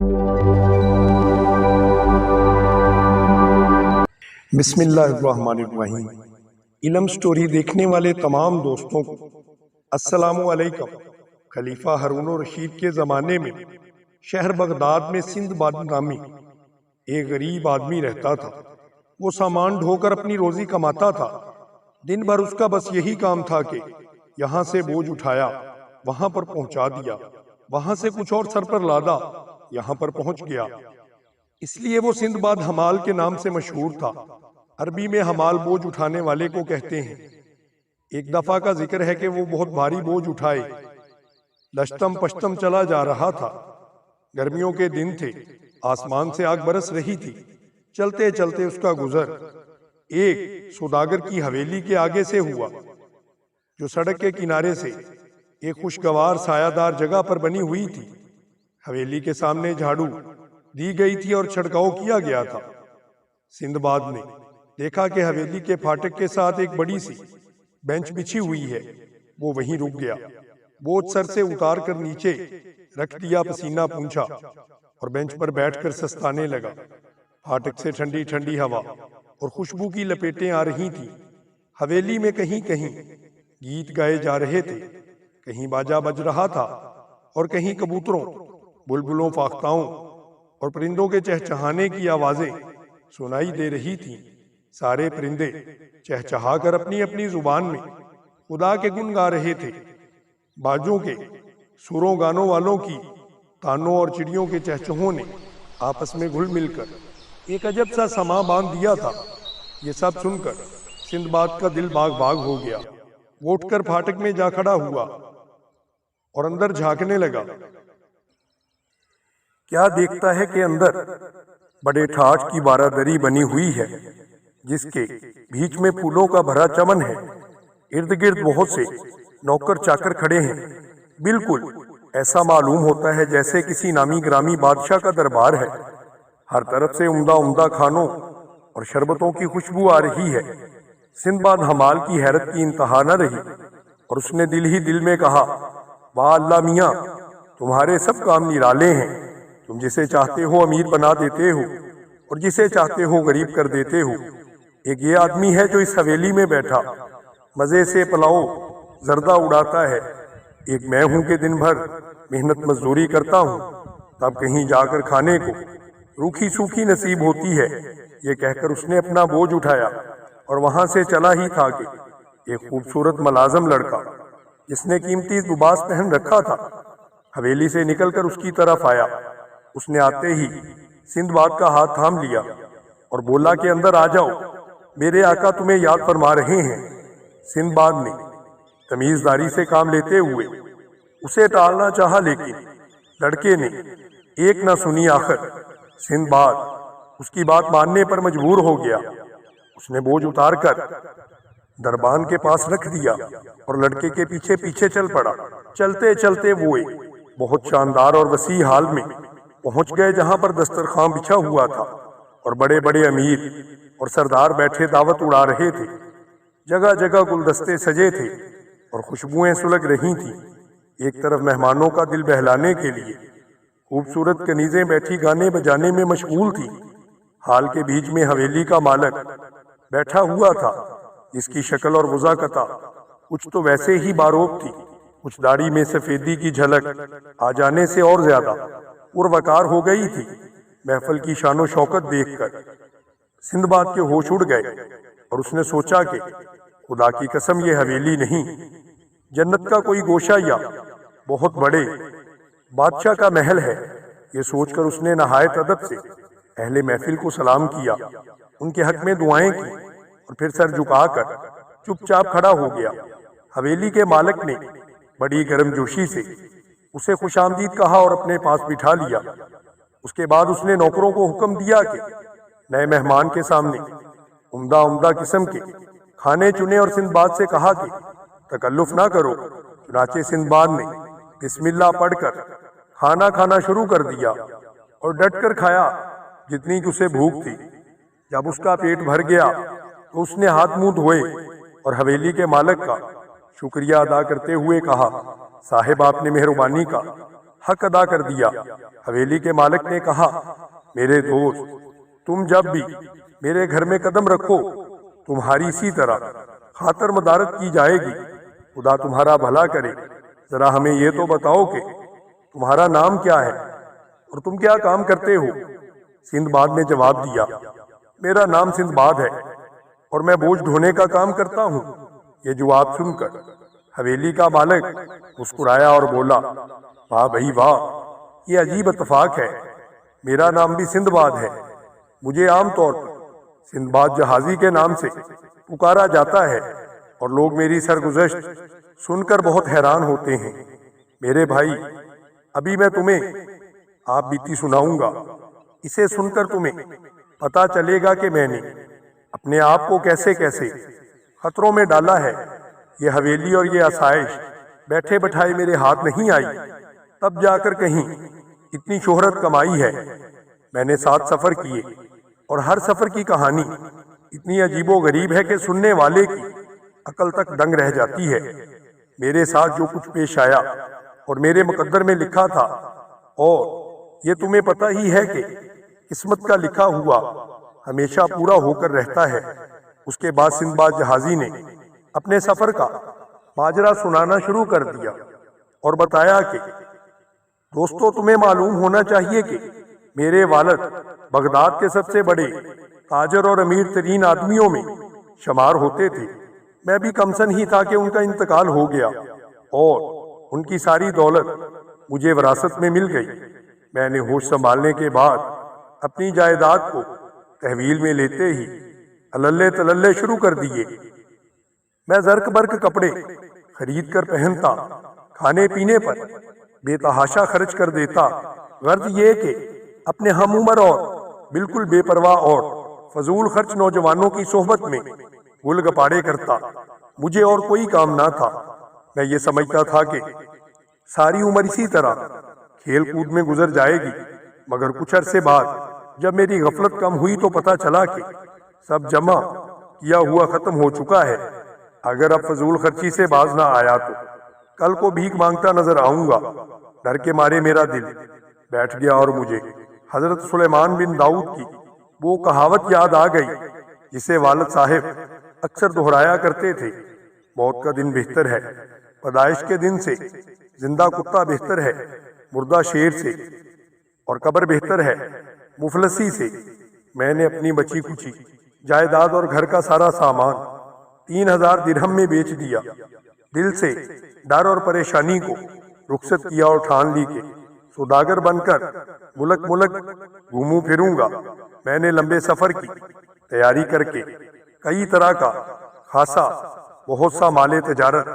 بسم اللہ الرحمن الرحیم۔ علم سٹوری دیکھنے والے تمام دوستوں کو السلام علیکم۔ خلیفہ ہارون الرشید کے زمانے میں شہر بغداد میں سندھ باد نامی ایک غریب آدمی رہتا تھا۔ وہ سامان ڈھو کر اپنی روزی کماتا تھا۔ دن بھر اس کا بس یہی کام تھا کہ یہاں سے بوجھ اٹھایا، وہاں پر پہنچا دیا، وہاں سے کچھ اور سر پر لادا، یہاں پر پہنچ گیا۔ اس لیے وہ سندھ باد حمال کے نام سے مشہور تھا۔ عربی میں حمال بوجھ اٹھانے والے کو کہتے ہیں۔ ایک دفعہ کا ذکر ہے کہ وہ بہت بھاری بوجھ اٹھائے لشتم پشتم چلا جا رہا تھا۔ گرمیوں کے دن تھے، آسمان سے آگ برس رہی تھی۔ چلتے چلتے اس کا گزر ایک سوداگر کی حویلی کے آگے سے ہوا، جو سڑک کے کنارے سے ایک خوشگوار سایہ دار جگہ پر بنی ہوئی تھی۔ حویلی کے سامنے جھاڑو دی گئی تھی اور چھڑکاؤ کیا گیا تھا۔ سندھ باد نے دیکھا کہ حویلی کے پھاٹک کے ساتھ ایک بڑی سی بینچ بچھی ہوئی ہے۔ وہ وہیں رک گیا، بوجھ سر سے اتار کر نیچے رکھ دیا، پسینہ پونچھا اور بینچ پر بیٹھ کر سستانے لگا۔ پھاٹک سے ٹھنڈی ٹھنڈی ہوا اور خوشبو کی لپیٹیں آ رہی تھیں۔ حویلی میں کہیں کہیں گیت گائے جا رہے تھے، کہیں باجا بج رہا تھا اور کہیں کبوتروں، بلبلوں، فاختاؤں اور پرندوں کے چہچہانے کی آوازیں سنائی دے رہی تھیں۔ سارے پرندے چہچہا کر اپنی اپنی زبان میں خدا کے گن گا رہے تھے۔ باجوں کے سروں، گانوں والوں کی تانوں اور چڑیوں کے چہچہوں نے آپس میں گھل مل کر ایک عجب سا سما باندھ دیا تھا۔ یہ سب سن کر سندھ باد کا دل باغ باغ ہو گیا۔ وہ اٹھ کر پھاٹک میں جا کھڑا ہوا اور اندر جھانکنے لگا۔ کیا دیکھتا ہے کہ اندر بڑے ٹھاٹھ کی بارادری بنی ہوئی ہے، جس کے بیچ میں پھولوں کا بھرا چمن ہے۔ ارد گرد بہت سے نوکر چاکر کھڑے ہیں۔ بالکل ایسا معلوم ہوتا ہے جیسے کسی نامی گرامی بادشاہ کا دربار ہے۔ ہر طرف سے عمدہ عمدہ کھانوں اور شربتوں کی خوشبو آ رہی ہے۔ سندھ باد حمال کی حیرت کی انتہا نہ رہی اور اس نے دل ہی دل میں کہا، واہ اللہ میاں، تمہارے سب کام نرالے ہیں۔ تم جسے چاہتے ہو امیر بنا دیتے ہو اور جسے چاہتے ہو غریب کر دیتے ہو۔ ایک یہ آدمی ہے جو اس حویلی میں بیٹھا مزے سے پلاؤ زردہ اڑاتا ہے۔ ایک میں ہوں کہ دن بھر محنت مزدوری کرتا ہوں، تب کہیں جا کر کھانے کو روکھی سوکھی نصیب ہوتی ہے۔ یہ کہہ کر اس نے اپنا بوجھ اٹھایا اور وہاں سے چلا ہی تھا کہ ایک خوبصورت ملازم لڑکا جس نے قیمتی لباس پہن رکھا تھا حویلی سے نکل کر اس کی طرف آیا۔ اس نے آتے ہی سندھ باد کا ہاتھ تھام لیا اور بولا کہ اندر آ جاؤ، میرے آقا تمہیں یاد فرما رہے ہیں۔ سندھ باد نے تمیزداری سے کام لیتے ہوئے اسے ٹالنا چاہا، لیکن لڑکے نے ایک نہ سنی۔ آخر سندھ باد اس کی بات ماننے پر مجبور ہو گیا۔ اس نے بوجھ اتار کر دربان کے پاس رکھ دیا اور لڑکے کے پیچھے پیچھے چل پڑا۔ چلتے چلتے وہ ایک بہت شاندار اور وسیع حال میں پہنچ گئے، جہاں پر دسترخوان بچھا ہوا تھا اور بڑے بڑے امیر اور سردار بیٹھے دعوت اڑا رہے تھے۔ جگہ جگہ گلدستے سجے تھے اور خوشبوئیں سلگ رہی تھیں۔ ایک طرف مہمانوں کا دل بہلانے کے لیے خوبصورت کنیزیں بیٹھی گانے بجانے میں مشغول تھی۔ حال کے بیچ میں حویلی کا مالک بیٹھا ہوا تھا، جس کی شکل اور وضاقتہ کچھ تو ویسے ہی باروب تھی، کچھ داڑھی میں سفیدی کی جھلک آ جانے سے اور زیادہ پروقار ہو گئی تھی۔ محفل کی شان و شوکت دیکھ کر سندھ باد کے ہوش اڑ گئے اور اس نے سوچا کہ خدا کی قسم یہ حویلی نہیں، جنت کا کوئی گوشہ یا بہت بڑے بادشاہ کا محل ہے۔ یہ سوچ کر اس نے نہایت ادب سے اہل محفل کو سلام کیا، ان کے حق میں دعائیں کی اور پھر سر جھکا کر چپ چاپ کھڑا ہو گیا۔ حویلی کے مالک نے بڑی گرم جوشی سے اسے خوش آمدید کہا اور اپنے پاس بٹھا لیا۔ اس کے بعد اس نے نوکروں کو حکم دیا کہ نئے مہمان کے سامنے عمدہ عمدہ قسم کے کھانے چنے اور سندھ باد سے کہا کہ تکلف نہ کرو۔ چنانچہ سندھ باد نے بسم اللہ پڑھ کر کھانا کھانا شروع کر دیا اور ڈٹ کر کھایا جتنی کہ اسے بھوک تھی۔ جب اس کا پیٹ بھر گیا تو اس نے ہاتھ منہ دھوئے اور حویلی کے مالک کا شکریہ ادا کرتے ہوئے کہا، صاحب آپ نے مہربانی کا حق ادا کر دیا۔ حویلی کے مالک نے کہا، میرے دوست، تم جب بھی میرے گھر میں قدم رکھو تمہاری اسی طرح خاطر مدارت کی جائے گی۔ خدا تمہارا بھلا کرے، ذرا ہمیں یہ تو بتاؤ کہ تمہارا نام کیا ہے اور تم کیا کام کرتے ہو؟ سندباد نے جواب دیا، میرا نام سندباد ہے اور میں بوجھ ڈھونے کا کام کرتا ہوں۔ یہ جواب سن کر حویلی کا مالک مسکرایا اور بولا، واہ بھائی واہ، یہ عجیب اتفاق ہے، میرا نام بھی سندباد ہے۔ مجھے عام طور پر سندباد جہازی کے نام سے پکارا جاتا ہے اور لوگ میری سرگزشت سن کر بہت حیران ہوتے ہیں۔ میرے بھائی، ابھی میں تمہیں آپ بیتی سناؤں گا، اسے سن کر تمہیں پتا چلے گا کہ میں نے اپنے آپ کو کیسے کیسے خطروں میں ڈالا ہے۔ یہ حویلی اور یہ آسائش بیٹھے بٹھائے میرے ہاتھ نہیں آئی، تب جا کر کہیں اتنی شہرت کمائی ہے۔ میں نے 7 سفر کیے اور ہر سفر کی کہانی اتنی عجیب و غریب ہے کہ سننے والے کی عقل تک دنگ رہ جاتی ہے۔ میرے ساتھ جو کچھ پیش آیا اور میرے مقدر میں لکھا تھا، اور یہ تمہیں پتہ ہی ہے کہ قسمت کا لکھا ہوا ہمیشہ پورا ہو کر رہتا ہے۔ اس کے بعد سندباد جہازی نے اپنے سفر کا ماجرا سنانا شروع کر دیا اور بتایا کہ دوستو، تمہیں معلوم ہونا چاہیے کہ میرے والد بغداد کے سب سے بڑے تاجر اور امیر ترین آدمیوں میں شمار ہوتے تھے۔ میں بھی کمسن ہی تھا کہ ان کا انتقال ہو گیا اور ان کی ساری دولت مجھے وراثت میں مل گئی۔ میں نے ہوش سنبھالنے کے بعد اپنی جائیداد کو تحویل میں لیتے ہی اللے تللے شروع کر دیے۔ میں زرق برق کپڑے خرید کر پہنتا، کھانے پینے پر بے تحاشا خرچ کر دیتا، غرض یہ کہ اپنے ہم عمر اور بالکل بے پرواہ اور فضول خرچ نوجوانوں کی صحبت میں گل گپاڑے کرتا۔ مجھے اور کوئی کام نہ تھا۔ میں یہ سمجھتا تھا کہ ساری عمر اسی طرح کھیل کود میں گزر جائے گی، مگر کچھ عرصے بعد جب میری غفلت کم ہوئی تو پتہ چلا کہ سب جمع کیا ہوا ختم ہو چکا ہے۔ اگر اب فضول خرچی سے باز نہ آیا تو کل کو بھیک مانگتا نظر آؤں گا۔ ڈر کے مارے میرا دل بیٹھ گیا اور مجھے حضرت سلیمان بن داؤد کی وہ کہاوت یاد آ گئی جسے والد صاحب اکثر دہرایا کرتے تھے، موت کا دن بہتر ہے پیدائش کے دن سے، زندہ کتا بہتر ہے مردہ شیر سے، اور قبر بہتر ہے مفلسی سے۔ میں نے اپنی بچی کچی جائیداد اور گھر کا سارا سامان 3000 درہم میں بیچ دیا۔ دل سے ڈر اور پریشانی کو رخصت کیا اور ٹھان لی کہ سوداگر بن کر ملک ملک گھوموں پھروں گا۔ میں نے لمبے سفر کی تیاری کر کے کئی طرح کا خاصا بہت سا مال تجارت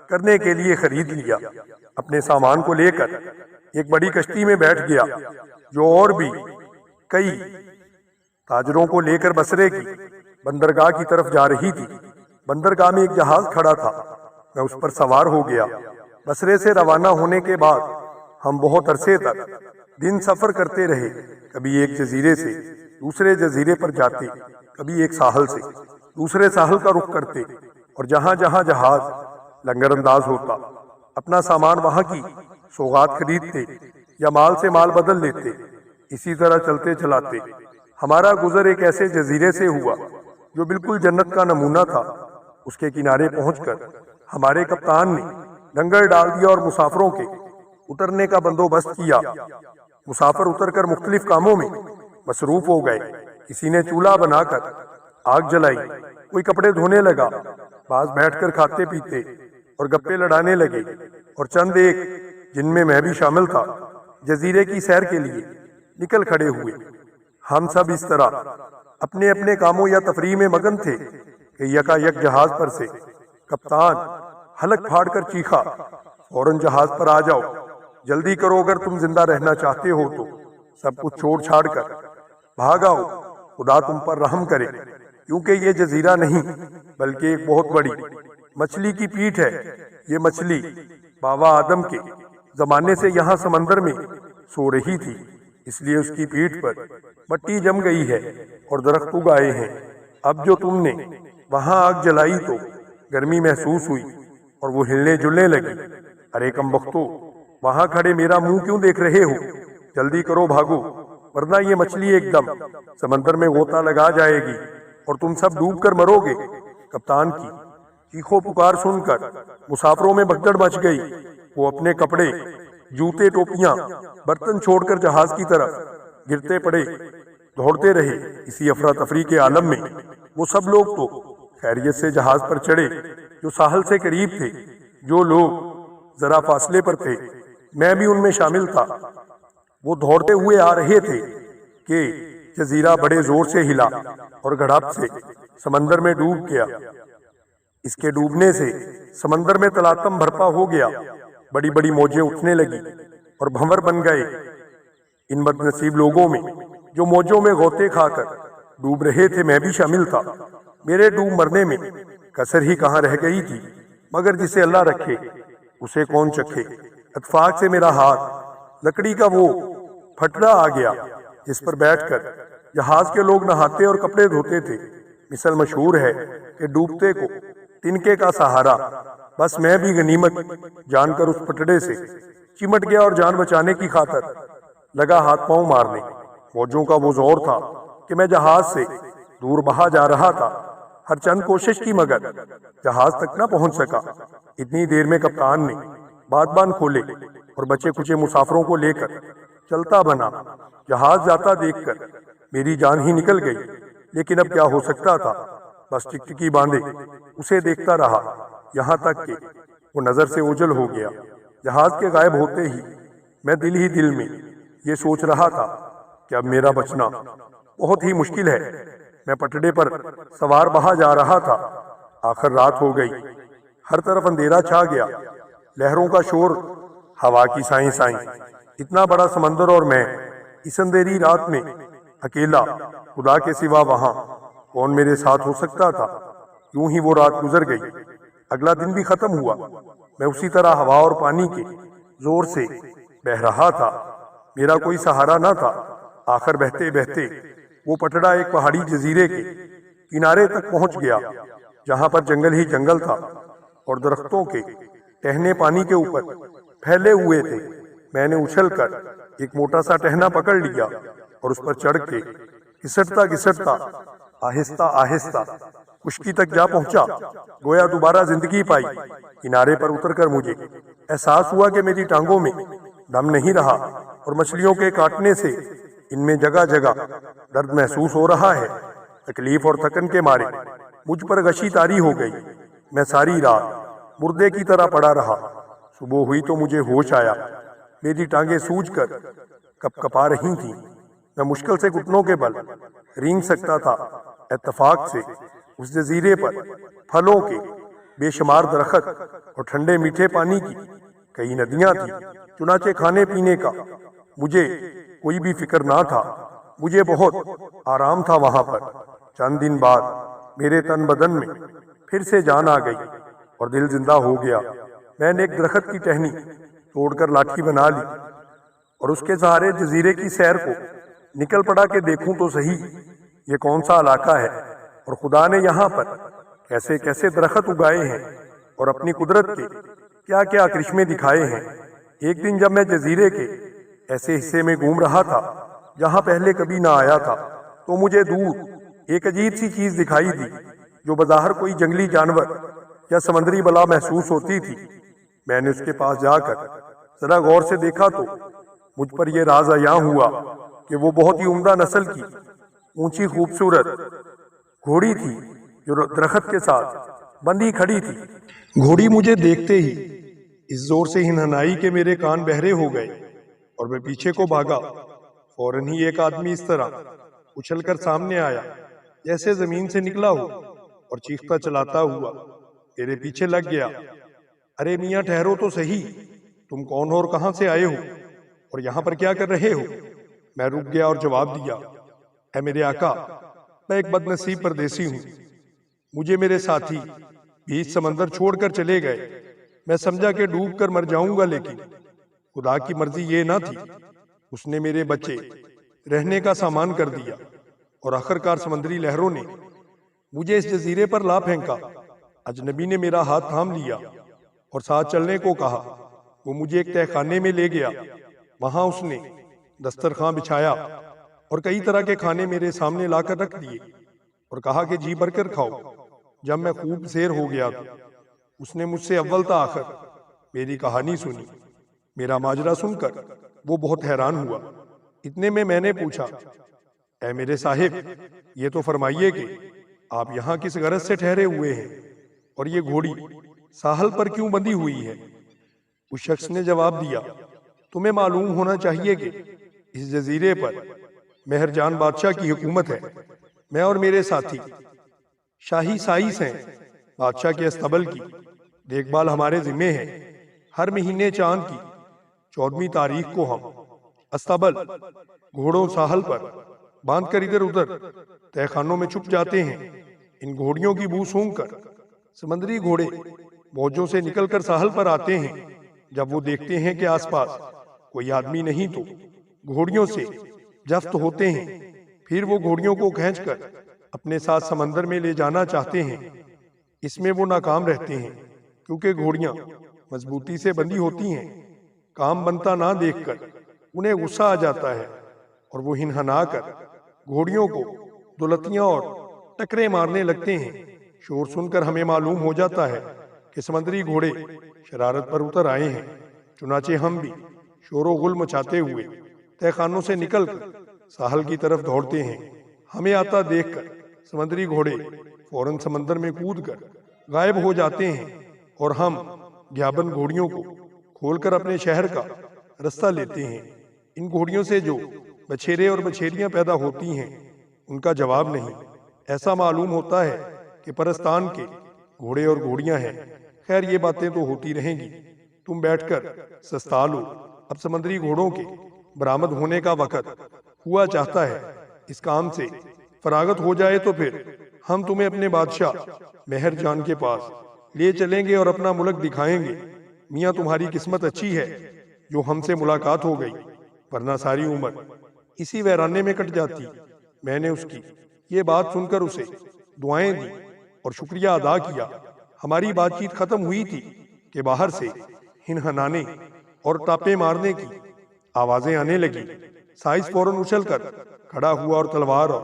کرنے کے لیے خرید لیا۔ اپنے سامان کو لے کر ایک بڑی کشتی میں بیٹھ گیا جو اور بھی کئی تاجروں کو لے کر بصرے کی بندرگاہ کی طرف جا رہی تھی۔ بندرگاہ میں ایک جہاز کھڑا تھا، میں اس پر سوار ہو گیا۔ بصرے سے روانہ ہونے کے بعد ہم بہت عرصے تک دن سفر کرتے رہے، کبھی ایک جزیرے سے دوسرے جزیرے پر جاتے، کبھی ایک ساحل سے دوسرے ساحل کا رخ کرتے، اور جہاں جہاں جہاز لنگر انداز ہوتا اپنا سامان وہاں کی سوغات خریدتے یا مال سے مال بدل لیتے۔ اسی طرح چلتے چلاتے ہمارا گزر ایک ایسے جزیرے سے ہوا جو بالکل جنت کا نمونہ تھا۔ اس کے کنارے پہنچ کر ہمارے کپتان نے لنگر ڈال دیا اور مسافروں کے اترنے کا بندوبست کیا۔ مسافر اتر کر مختلف کاموں میں مصروف ہو گئے۔ کسی نے چولہا بنا کر آگ جلائی، کوئی کپڑے دھونے لگا، بعض بیٹھ کر کھاتے پیتے اور گپے لڑانے لگے، اور چند ایک جن میں میں بھی شامل تھا جزیرے کی سیر کے لیے نکل کھڑے ہوئے۔ ہم سب اس طرح اپنے اپنے کاموں یا تفریح میں مگن تھے کہ یکا یک جہاز پر سے کپتان حلق پھاڑ کر چیخا، فوراً جہاز پر آ جاؤ، جلدی کرو، اگر تم زندہ رہنا چاہتے ہو تو سب کچھ چھوڑ چھاڑ کر بھاگ آؤ، خدا تم پر رحم کرے، کیونکہ یہ جزیرہ نہیں بلکہ ایک بہت بڑی مچھلی کی پیٹھ ہے۔ یہ مچھلی بابا آدم کے زمانے سے یہاں سمندر میں سو رہی تھی، اس لیے اس کی پیٹھ پر مٹی جم گئی ہے اور درخت اگائے ہیں۔ اب جو تم نے وہاں آگ جلائی تو گرمی محسوس ہوئی اور وہ ہلنے جلنے لگی۔ ارے کم بختو، وہاں کھڑے میرا منہ کیوں دیکھ رہے ہو؟ جلدی کرو بھاگو، ورنہ یہ مچھلی ایک دم سمندر میں غوطہ لگا جائے گی اور تم سب ڈوب کر مرو گے۔ کپتان کی چیخو پکار سن کر مسافروں میں بھگدڑ مچ گئی۔ وہ اپنے کپڑے، جوتے، ٹوپیاں، برتن چھوڑ کر جہاز کی طرف گرتے پڑے، دوڑتے رہے۔ اسی افراتفری کے عالم میں وہ سب لوگ تو خیریت سے جہاز پر چڑھے جو ساحل سے قریب تھے۔ جو لوگ ذرا فاصلے پر تھے، میں بھی ان میں شامل تھا، وہ دوڑتے ہوئے آ رہے تھے کہ جزیرہ بڑے زور سے ہلا اور گھڑپ سے سمندر میں ڈوب گیا۔ اس کے ڈوبنے سے سمندر میں تلاطم بھرپا ہو گیا، بڑی بڑی موجیں اٹھنے لگی اور بھنور بن گئے۔ ان بد نصیب لوگوں میں جو موجوں میں غوطے کھا کر ڈوب رہے تھے، میں بھی شامل تھا۔ میرے ڈوب مرنے میں کسر ہی کہاں رہ گئی تھی، مگر جسے اللہ رکھے اسے کون چکھے۔ اتفاق سے میرا ہاتھ لکڑی کا وہ پھٹڑا آ گیا جس پر بیٹھ کر جہاز کے لوگ نہاتے اور کپڑے دھوتے تھے۔ مثل مشہور ہے کہ ڈوبتے کو تنکے کا سہارا۔ بس میں بھی غنیمت جان کر اس پھٹڑے سے چمٹ گیا اور جان بچانے کی خاطر لگا ہاتھ پاؤں مارنے۔ موجوں کا وہ زور تھا کہ میں جہاز سے دور بہا جا رہا تھا۔ ہر چند کوشش کی مگر جہاز تک نہ پہنچ سکا۔ اتنی دیر میں کپتان نے بادبان کھولے اور بچے کچے مسافروں کو لے کر چلتا بنا۔ جہاز جاتا دیکھ کر میری جان ہی نکل گئی، لیکن اب کیا ہو سکتا تھا؟ بس ٹکٹکی باندھے اسے دیکھتا رہا، یہاں تک کہ وہ نظر سے اوجھل ہو گیا۔ جہاز کے غائب ہوتے ہی میں دل ہی دل میں یہ سوچ رہا تھا کہ اب میرا بچنا بہت ہی مشکل ہے۔ میں پٹڑے پر سوار بہا جا رہا تھا۔ آخر رات ہو گئی، ہر طرف اندھیرا چھا گیا، لہروں کا شور، ہوا کی سائیں سائیں۔ اتنا بڑا سمندر اور میں اس اندھیری رات میں اکیلا، خدا کے سوا وہاں کون میرے ساتھ ہو سکتا تھا؟ یوں ہی وہ رات گزر گئی۔ اگلا دن بھی ختم ہوا۔ میں اسی طرح ہوا اور پانی کے زور سے بہہ رہا تھا، میرا کوئی سہارا نہ تھا۔ آخر بہتے بہتے وہ پٹڑا ایک پہاڑی جزیرے کے کنارے تک پہنچ گیا، جہاں پر جنگل ہی جنگل تھا اور درختوں کے ٹہنے پانی کے اوپر پھیلے ہوئے تھے۔ میں نے اچھل کر ایک موٹا سا ٹہنا پکڑ لیا اور اس پر چڑھ کے گھسٹتا گھسٹتا آہستہ آہستہ خشکی تک جا پہنچا، گویا دوبارہ زندگی پائی۔ کنارے پر اتر کر مجھے احساس ہوا کہ میری ٹانگوں میں دم نہیں رہا اور مچھلیوں کے کاٹنے سے ان میں جگہ جگہ درد محسوس ہو رہا ہے۔ تکلیف اور تھکن کے مارے مجھ پر غشی طاری ہو گئی۔ میں ساری رات مردے کی طرح پڑا رہا۔ صبح ہوئی تو مجھے ہوش آیا، میری ٹانگیں سوج کر کپ کپا رہی تھیں۔ میں مشکل سے گھٹنوں کے بل رینگ سکتا تھا۔ اتفاق سے اس جزیرے پر پھلوں کے بے شمار درخت اور ٹھنڈے میٹھے پانی کی کئی ندیاں تھیں، چنانچہ کھانے پینے کا مجھے کوئی بھی فکر نہ تھا۔ مجھے بہت آرام تھا وہاں پر۔ چند دن بعد میرے تن بدن میں پھر سے جان آ گئی اور دل زندہ ہو گیا۔ میں نے ایک درخت کی ٹہنی توڑ کر لاٹھی بنا لی اور اس کے سہارے جزیرے کی سیر کو نکل پڑا کہ دیکھوں تو صحیح یہ کون سا علاقہ ہے اور خدا نے یہاں پر کیسے کیسے درخت اگائے ہیں اور اپنی قدرت کے کیا کیا کرشمے دکھائے ہیں۔ ایک دن جب میں جزیرے کے ایسے حصے میں گھوم رہا تھا جہاں پہلے کبھی نہ آیا تھا، تو مجھے دور ایک عجیب سی چیز دکھائی دی جو بظاہر کوئی جنگلی جانور یا سمندری بلا محسوس ہوتی تھی۔ میں نے اس کے پاس جا کر ذرا غور سے دیکھا تو مجھ پر یہ راز عیاں ہوا کہ وہ بہت ہی عمدہ نسل کی اونچی خوبصورت گھوڑی تھی جو درخت کے ساتھ بندھی کھڑی تھی۔ گھوڑی مجھے دیکھتے ہی اس زور سے ہنہنائی کہ میرے کان بہرے ہو گئے اور میں پیچھے کو بھاگا۔ فوراً ہی ایک آدمی اس طرح اچھل کر سامنے آیا جیسے زمین سے نکلا ہو اور چیختا چلاتا ہوا میرے پیچھے لگ گیا۔ ارے میاں ٹھہرو تو صحیح، تم کون ہو اور کہاں سے آئے ہو اور یہاں پر کیا کر رہے ہو؟ میں رک گیا اور جواب دیا، اے میرے آقا، میں ایک بد نصیب پردیسی ہوں۔ مجھے میرے ساتھی بیچ سمندر چھوڑ کر چلے گئے۔ میں سمجھا کہ ڈوب کر مر جاؤں گا، لیکن خدا کی مرضی یہ نہ تھی۔ اس نے میرے بچے رہنے کا سامان کر دیا اور آخرکار سمندری لہروں نے مجھے اس جزیرے پر لا پھینکا۔ اجنبی نے میرا ہاتھ تھام لیا اور ساتھ چلنے کو کہا۔ وہ مجھے ایک تہہ خانے میں لے گیا۔ وہاں اس نے دسترخوان بچھایا اور کئی طرح کے کھانے میرے سامنے لا کر رکھ دیے اور کہا کہ جی بھر کر کھاؤ۔ جب میں خوب سیر ہو گیا تو اس نے مجھ سے اول تا آخر میری کہانی سنی۔ میرا ماجرا سن کر وہ بہت حیران ہوا۔ اتنے میں نے پوچھا، اے میرے صاحب، یہ تو فرمائیے کہ آپ یہاں کس غرض سے ٹھہرے ہوئے ہیں اور یہ گھوڑی ساحل پر کیوں بندھی ہوئی ہے؟ اس شخص نے جواب دیا، تمہیں معلوم ہونا چاہیے کہ اس جزیرے پر مہر جان بادشاہ کی حکومت ہے۔ میں اور میرے ساتھی شاہی سائس ہیں۔ بادشاہ کے استبل کی دیکھ بھال ہمارے ذمے ہے۔ ہر مہینے چاند کی 14ویں تاریخ کو ہم استبل گھوڑوں ساحل پر باندھ کر ادھر ادھر تہہ خانوں میں چھپ جاتے ہیں۔ ان گھوڑیوں کی بو سونگھ کر سمندری گھوڑے موجوں سے نکل کر ساحل پر آتے ہیں۔ جب وہ دیکھتے ہیں کہ آس پاس کوئی آدمی نہیں تو گھوڑیوں سے جفت ہوتے ہیں۔ پھر وہ گھوڑیوں کو کھینچ کر اپنے ساتھ سمندر میں لے جانا چاہتے ہیں۔ اس میں وہ ناکام رہتے ہیں کیونکہ گھوڑیاں مضبوطی سے بندھی ہوتی ہیں۔ کام بنتا نہ دیکھ کر انہیں غصہ آ جاتا ہے اور وہ ہنہنا کر گھوڑیوں کو دلتیاں اور ٹکرے مارنے لگتے ہیں۔ شور سن کر ہمیں معلوم ہو جاتا ہے کہ سمندری گھوڑے شرارت پر اتر آئے ہیں۔ چنانچہ ہم بھی شور و غل مچاتے ہوئے تہہ خانوں سے نکل کر ساحل کی طرف دوڑتے ہیں۔ ہمیں آتا دیکھ کر سمندری گھوڑے فوراً سمندر میں کود کر غائب ہو جاتے ہیں اور ہم گیابند گھوڑیوں کو کھول کر اپنے شہر کا رستہ لیتے ہیں۔ ان گھوڑیوں سے جو بچھیرے اور بچھیریاں پیدا ہوتی ہیں ان کا جواب نہیں۔ ایسا معلوم ہوتا ہے کہ پرستان کے گھوڑے اور گھوڑیاں ہیں۔ خیر یہ باتیں تو ہوتی رہیں گی، تم بیٹھ کر سستا لو۔ اب سمندری گھوڑوں کے برآمد ہونے کا وقت ہوا چاہتا ہے۔ اس کام سے فراغت ہو جائے تو پھر ہم تمہیں اپنے بادشاہ مہر جان کے پاس لے چلیں گے اور اپنا ملک دکھائیں گے۔ میاں تمہاری قسمت اچھی ہے جو ہم سے ملاقات ہو گئی، ورنہ ساری عمر اسی ویرانے میں کٹ جاتی۔ میں نے اس کی یہ بات سن کر اسے دعائیں دی اور شکریہ ادا کیا۔ ہماری بات چیت ختم ہوئی تھی کہ باہر سے ہنہنانے اور ٹاپے مارنے کی آوازیں آنے لگی۔ سائس فوراً اچھل کر کھڑا ہوا اور تلوار اور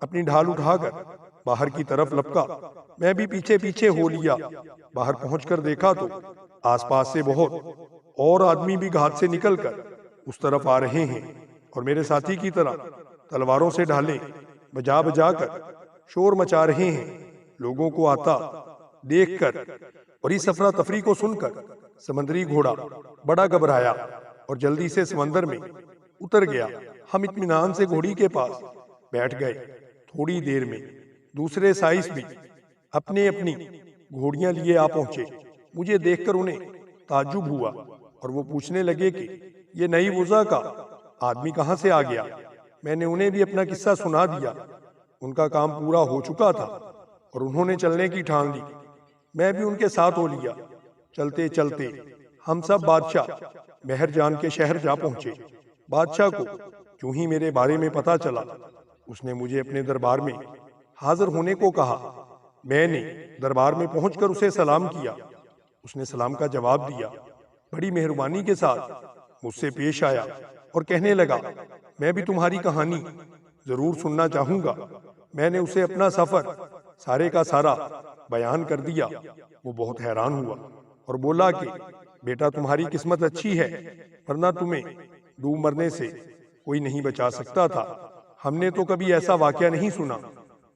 اپنی ڈھال اٹھا کر باہر کی طرف لپکا۔ میں بھی پیچھے پیچھے ہو لیا۔ باہر پہنچ کر دیکھا تو آس پاس سے بہت اور آدمی بھی گھاٹ سے نکل کر اس طرف آ رہے ہیں اور میرے ساتھی کی طرح تلواروں سے ڈھالیں بجا بجا کر شور مچا رہے ہیں۔ لوگوں کو آتا دیکھ کر اور اس افراتفری کو سن کر سمندری گھوڑا بڑا گھبرایا اور جلدی سے سمندر میں اتر گیا۔ ہم اطمینان سے گھوڑی کے پاس بیٹھ گئے۔ تھوڑی دیر میں دوسرے سائس بھی اپنی اپنی گھوڑیاں لیے آ پہنچے۔ مجھے دیکھ کر انہیں تعجب ہوا اور وہ پوچھنے لگے کہ یہ نئی وضع کا آدمی کہاں سے آ گیا۔ میں نے انہیں بھی اپنا قصہ سنا دیا۔ ان کا کام پورا ہو چکا تھا اور انہوں نے چلنے کی ٹھان لی۔ میں بھی ان کے ساتھ ہو لیا۔ چلتے چلتے ہم سب بادشاہ مہر جان کے شہر جا پہنچے۔ بادشاہ کو کیوں ہی میرے بارے میں پتا چلا، اس نے مجھے اپنے دربار میں حاضر ہونے کو کہا۔ میں نے دربار میں پہنچ کر اسے سلام کیا۔ اس نے سلام کا جواب دیا، بڑی مہربانی کے ساتھ مجھ سے پیش آیا اور کہنے لگا، میں بھی تمہاری کہانی ضرور سننا چاہوں گا۔ میں نے اسے اپنا سفر سارے کا سارا بیان کر دیا۔ وہ بہت حیران ہوا اور بولا کہ بیٹا تمہاری قسمت اچھی ہے، ورنہ تمہیں ڈوب مرنے سے کوئی نہیں بچا سکتا تھا۔ ہم نے تو کبھی ایسا واقعہ نہیں سنا۔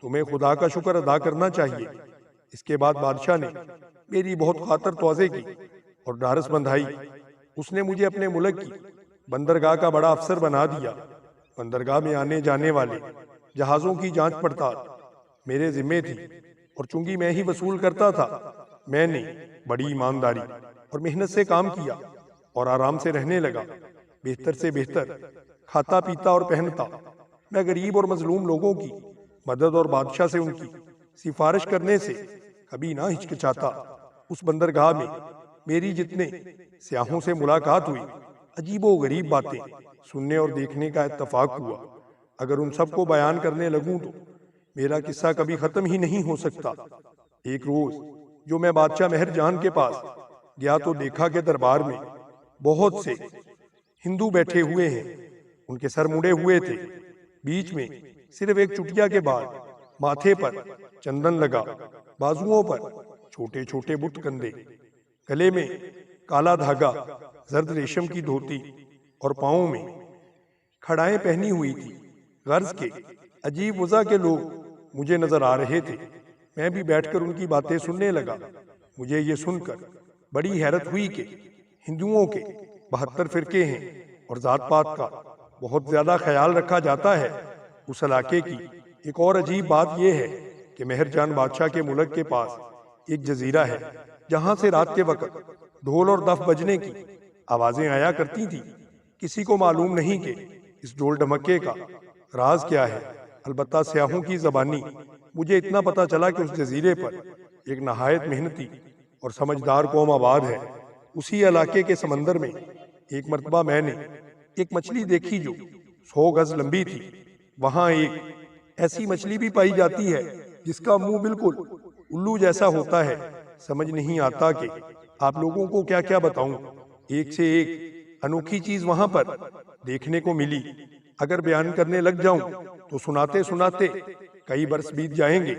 تمہیں خدا کا شکر ادا کرنا چاہیے۔ اس کے بعد بادشاہ نے میری بہت خاطر تواضع کی اور ڈھارس بندھائی۔ اس نے مجھے اپنے ملک کی بندرگاہ کا بڑا افسر بنا دیا۔ بندرگاہ میں آنے جانے والے جہازوں کی جانچ پڑتال میرے ذمے تھی اور چونکہ میں ہی وصول کرتا تھا، میں نے بڑی ایمانداری اور محنت سے کام کیا اور آرام سے رہنے لگا، بہتر سے بہتر کھاتا پیتا اور پہنتا۔ میں غریب اور مظلوم لوگوں کی مدد اور بادشاہ سے ان کی سفارش کرنے سے کبھی نہ ہچکچاتا۔ اس بندرگاہ میں میری جتنے سیاحوں سے ملاقات ہوئی، عجیب و غریب باتیں سننے اور دیکھنے کا اتفاق ہوا۔ اگر ان سب کو بیان کرنے لگوں تو میرا قصہ کبھی ختم ہی نہیں ہو سکتا۔ ایک روز جو میں بادشاہ مہر جان کے پاس گیا تو دیکھا کہ دربار میں بہت سے ہندو بیٹھے ہوئے ہیں، ان کے سر مڑے ہوئے تھے، بیچ میں صرف ایک چٹیا کے بعد، ماتھے پر چندن لگا، بازوؤں پر چھوٹے چھوٹے بت کندے، گلے میں کالا دھاگا، زرد ریشم کی دھوتی اور پاؤں میں کھڑائیں پہنی ہوئی تھی۔ غرض کے عجیب وضع کے لوگ مجھے نظر آ رہے تھے۔ میں بھی بیٹھ کر ان کی باتیں سننے لگا۔ مجھے یہ سن کر بڑی حیرت ہوئی کہ ہندوؤں کے 72 فرقے ہیں اور ذات پات کا بہت زیادہ خیال رکھا جاتا ہے۔ اس علاقے کی ایک اور عجیب بات یہ ہے کہ مہر جان بادشاہ کے ملک کے پاس ایک جزیرہ ہے جہاں سے رات کے وقت ڈھول اور دف بجنے کی آوازیں آیا کرتی تھی۔ کسی کو معلوم نہیں کہ اس ڈھول ڈھمکے کا راز کیا ہے، البتہ سیاحوں کی زبانی مجھے اتنا پتا چلا کہ اس جزیرے پر ایک نہایت محنتی اور سمجھدار قوم آباد ہے۔ اسی علاقے کے سمندر میں ایک مرتبہ میں نے ایک مچھلی دیکھی جو 100 گز لمبی تھی۔ وہاں ایک ایسی مچھلی بھی پائی جاتی ہے جس کا منہ بالکل الو جیسا ہوتا ہے۔ سمجھ نہیں آتا کہ آپ لوگوں کو کیا کیا بتاؤں۔ ایک سے ایک انوکھی چیز وہاں پر دیکھنے کو ملی۔ اگر بیان کرنے لگ جاؤں تو سناتے سناتے کئی برس بیت جائیں گے۔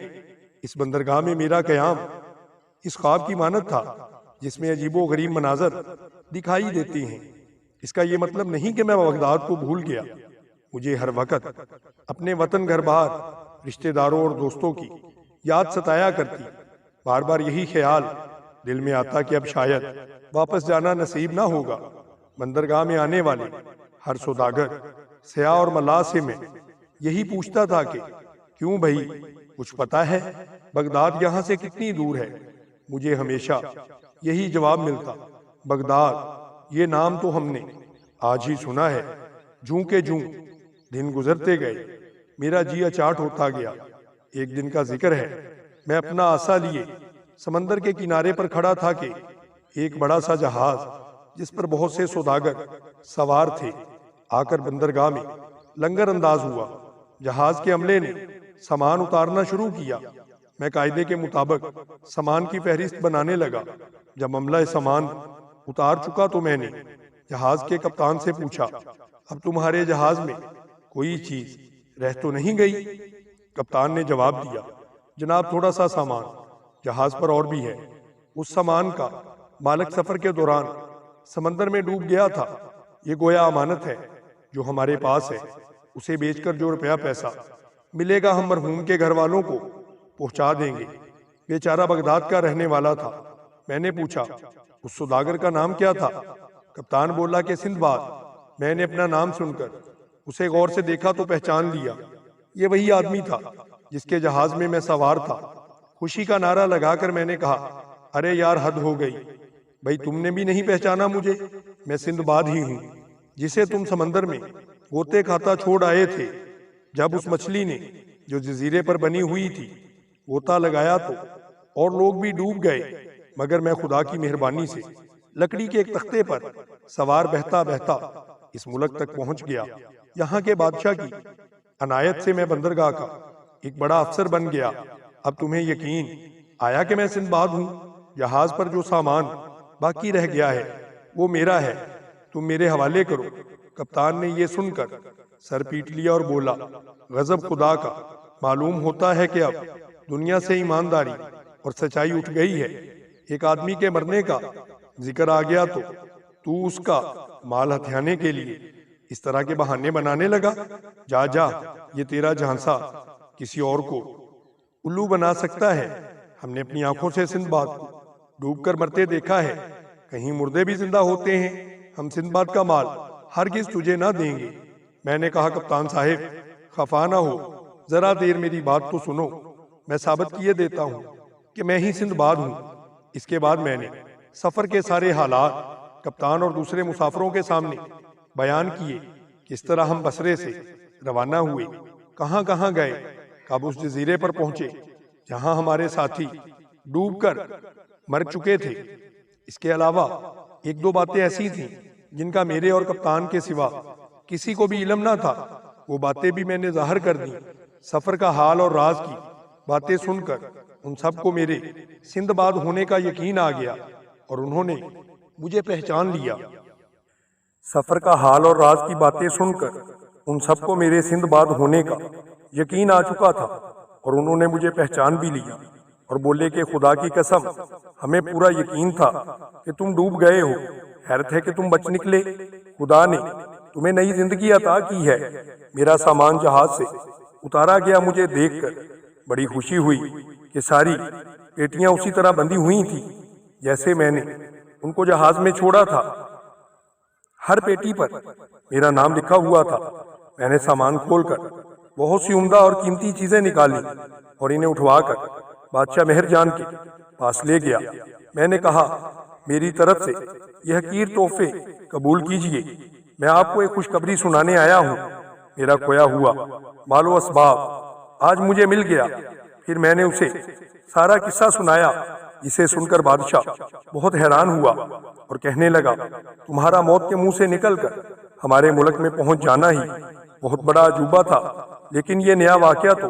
اس بندرگاہ میں میرا قیام اس خواب کی مانند تھا جس میں عجیب و غریب مناظر دکھائی دیتے ہیں۔ اس کا یہ مطلب نہیں کہ میں بغداد کو بھول گیا۔ مجھے ہر وقت اپنے وطن گھر بار، رشتہ داروں اور دوستوں کی یاد ستایا کرتی۔ بار بار یہی خیال دل میں آتا کہ اب شاید واپس جانا نصیب نہ ہوگا۔ بندرگاہ میں آنے والے ہر سوداگر، سیاح اور ملاح سے میں یہی پوچھتا تھا کہ کیوں بھائی، کچھ پتا ہے بغداد یہاں سے کتنی دور ہے؟ مجھے ہمیشہ یہی جواب ملتا، بغداد، یہ نام تو ہم نے آج ہی سنا ہے۔ جوں کے جوں دن گزرتے گئے میرا جی اچاٹ ہوتا گیا۔ ایک دن کا ذکر ہے، میں اپنا عصا لیے سمندر کے کنارے پر کھڑا تھا کہ ایک بڑا سا جہاز جس پر بہت سے سوداگر سوار تھے آ کر بندرگاہ میں لنگر انداز ہوا۔ جہاز کے عملے نے سامان اتارنا شروع کیا۔ میں قاعدے کے مطابق سامان کی فہرست بنانے لگا۔ جب عملہ سامان اتار چکا تو میں نے جہاز کے کپتان سے پوچھا، اب تمہارے جہاز میں کوئی چیز رہ تو نہیں گئی؟ کپتان نے جواب دیا، جناب تھوڑا سا سامان جہاز پر اور بھی ہے۔ اس سامان کا مالک سفر کے دوران سمندر میں ڈوب گیا تھا۔ یہ گویا امانت ہے جو ہمارے پاس ہے۔ اسے بیچ کر جو روپیہ پیسہ ملے گا ہم مرحوم کے گھر والوں کو پہنچا دیں گے۔ بیچارہ بغداد کا رہنے والا تھا۔ میں نے پوچھا، اس سوداگر کا نام کیا تھا؟ کپتان بولا کہ سندباد۔ میں نے اپنا نام سن کر اسے غور سے دیکھا تو پہچان لیا۔ یہ وہی آدمی تھا جس کے جہاز میں میں سوار تھا۔ خوشی کا نعرہ لگا کر میں نے کہا، ارے یار حد ہو گئی بھائی، تم نے بھی نہیں پہچانا مجھے؟ میں سندباد ہی ہوں جسے تم سمندر میں غوطے کھاتا چھوڑ آئے تھے۔ جب اس مچھلی نے جو جزیرے پر بنی ہوئی تھی غوطہ لگایا تو اور لوگ بھی ڈوب گئے، مگر میں خدا کی مہربانی سے لکڑی کے ایک تختے پر سوار بہتا بہتا اس ملک تک پہنچ گیا۔ یہاں کے بادشاہ کی عنایت سے میں بندرگاہ کا ایک بڑا افسر بن گیا۔ اب تمہیں یقین آیا کہ میں سندباد ہوں؟ جہاز پر جو سامان باقی رہ گیا ہے وہ میرا ہے، تم میرے حوالے کرو۔ کپتان نے یہ سن کر سر پیٹ لیا اور بولا، غضب خدا کا، معلوم ہوتا ہے کہ اب دنیا سے ایمانداری اور سچائی اٹھ گئی ہے۔ ایک آدمی کے مرنے کا ذکر آ گیا تو اس کا مال ہتھیانے کے لیے اس طرح کے بہانے بنانے لگا۔ جا جا، یہ تیرا جھانسا کسی اور کو الو بنا سکتا ہے۔ ہم نے اپنی آنکھوں سے سندباد کو ڈوب کر مرتے دیکھا ہے، کہیں مردے بھی زندہ ہوتے ہیں۔ ہم سندباد کا مال ہرگز تجھے نہ دیں گے۔ میں نے کہا، کپتان صاحب خفا نہ ہو، ذرا دیر میری بات تو سنو، میں ثابت کیے دیتا ہوں کہ میں ہی سندباد ہوں۔ اس کے بعد میں نے سفر کے سارے حالات کپتان اور دوسرے مسافروں کے سامنے بیان کیے، کس طرح ہم بصرے سے روانہ ہوئے، کہاں کہاں گئے، کب اس جزیرے پر پہنچے جہاں ہمارے ساتھی ڈوب کر مر چکے تھے۔ اس کے علاوہ ایک دو باتیں ایسی تھیں جن کا میرے اور کپتان کے سوا کسی کو بھی علم نہ تھا، وہ باتیں بھی میں نے ظاہر کر دیں۔ سفر کا حال اور راز کی باتیں سن کر ان سب کو میرے سندباد ہونے کا یقین آ گیا اور انہوں نے مجھے پہچان لیا۔ سفر کا حال اور راز کی باتیں سن کر ان سب کو میرے سندھ باد ہونے کا یقین آ چکا تھا، اور انہوں نے مجھے پہچان بھی لیا اور بولے کہ خدا کی قسم، ہمیں پورا یقین تھا کہ تم ڈوب گئے ہو، حیرت ہے کہ تم بچ نکلے، خدا نے تمہیں نئی زندگی عطا کی ہے۔ میرا سامان جہاز سے اتارا گیا، مجھے دیکھ کر بڑی خوشی ہوئی کہ ساری پیٹیاں اسی طرح بندھی ہوئی تھی جیسے میں نے ان کو جہاز میں چھوڑا تھا۔ ہر پیٹی پر میرا نام لکھا ہوا تھا۔ میں نے سامان کھول کر بہت سی عمدہ اور قیمتی چیزیں نکالی اور انہیں اٹھوا کر بادشاہ مہر جان کے پاس لے گیا۔ میں نے کہا، میری طرف سے یہ حقیر تحفے قبول کیجئے۔ میں آپ کو ایک خوشخبری سنانے آیا ہوں۔ میرا کھویا ہوا مال و اسباب آج مجھے مل گیا۔ پھر میں نے اسے سارا قصہ سنایا، جسے سن کر بادشاہ بہت حیران ہوا اور کہنے لگا، تمہارا موت کے منہ سے نکل کر ہمارے ملک میں پہنچ جانا ہی بہت بڑا عجوبہ تھا، لیکن یہ نیا واقعہ تو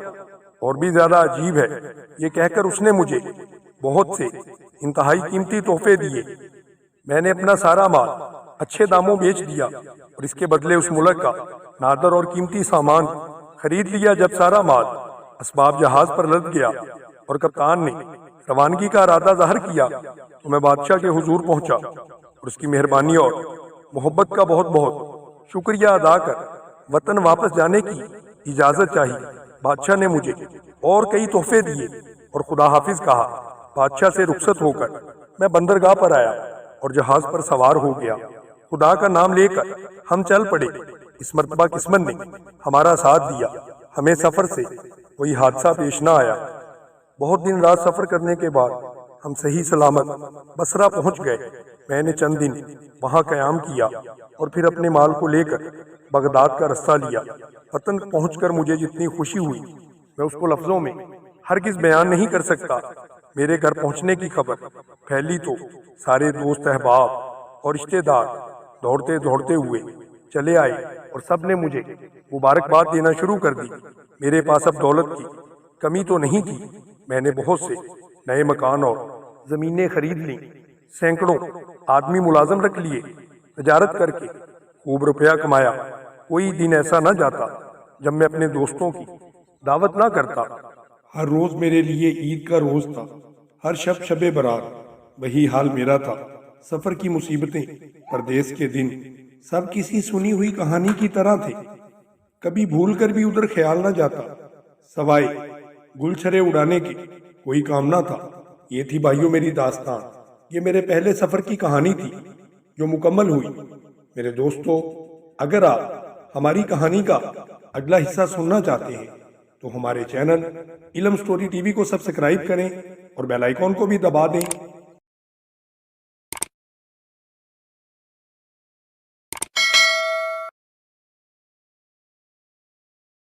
اور بھی زیادہ عجیب ہے۔ یہ کہہ کر اس نے مجھے بہت سے انتہائی قیمتی تحفے دیے۔ میں نے اپنا سارا مال اچھے داموں بیچ دیا اور اس کے بدلے اس ملک کا نادر اور قیمتی سامان خرید لیا۔ جب سارا مال اسباب جہاز پر لد گیا اور کپتان نے روانگی کا ارادہ ظاہر کیا تو میں بادشاہ کے حضور پہنچا اور اس کی مہربانی اور محبت کا بہت بہت شکریہ ادا کر وطن واپس جانے کی اجازت چاہی۔ بادشاہ نے مجھے اور کئی تحفے دیے اور خدا حافظ کہا۔ بادشاہ سے رخصت ہو کر میں بندرگاہ پر آیا اور جہاز پر سوار ہو گیا۔ خدا کا نام لے کر ہم چل پڑے۔ اس مرتبہ قسمت نے ہمارا ساتھ دیا، ہمیں سفر سے کوئی حادثہ پیش نہ آیا۔ بہت دن رات سفر کرنے کے بعد ہم صحیح سلامت بصرہ پہنچ گئے۔ میں نے چند دن وہاں قیام کیا اور پھر اپنے مال کو لے کر بغداد کا رستہ لیا۔ وطن پہنچ کر مجھے جتنی خوشی ہوئی میں اس کو لفظوں میں ہرگز بیان نہیں کر سکتا۔ میرے گھر پہنچنے کی خبر پھیلی تو سارے دوست احباب اور رشتے دار دوڑتے دوڑتے ہوئے چلے آئے اور سب نے مجھے مبارکباد دینا شروع کر دی۔ میرے پاس اب دولت کی کمی تو نہیں تھی۔ میں نے بہت سے نئے مکان اور زمینیں خرید لیں، سینکڑوں آدمی ملازم رکھ لیے، تجارت کر کے خوب روپیہ کمایا۔ کوئی دن ایسا نہ جاتا جب میں اپنے دوستوں کی دعوت نہ کرتا۔ ہر روز میرے لیے عید کا روز تھا، ہر شب شب برات۔ وہی حال میرا تھا۔ سفر کی مصیبتیں، پردیس کے دن، سب کسی سنی ہوئی کہانی کی طرح تھے۔ کبھی بھول کر بھی ادھر خیال نہ جاتا، سوائے گل چھرے اڑانے کے کوئی کام نہ تھا۔ یہ تھی بھائیوں میری داستان۔ یہ میرے پہلے سفر کی کہانی تھی جو مکمل ہوئی۔ میرے دوستو، اگر آپ ہماری کہانی کا اگلا حصہ سننا چاہتے ہیں تو ہمارے چینل علم سٹوری ٹی وی کو سبسکرائب کریں اور بیل آئیکن کو بھی دبا دیں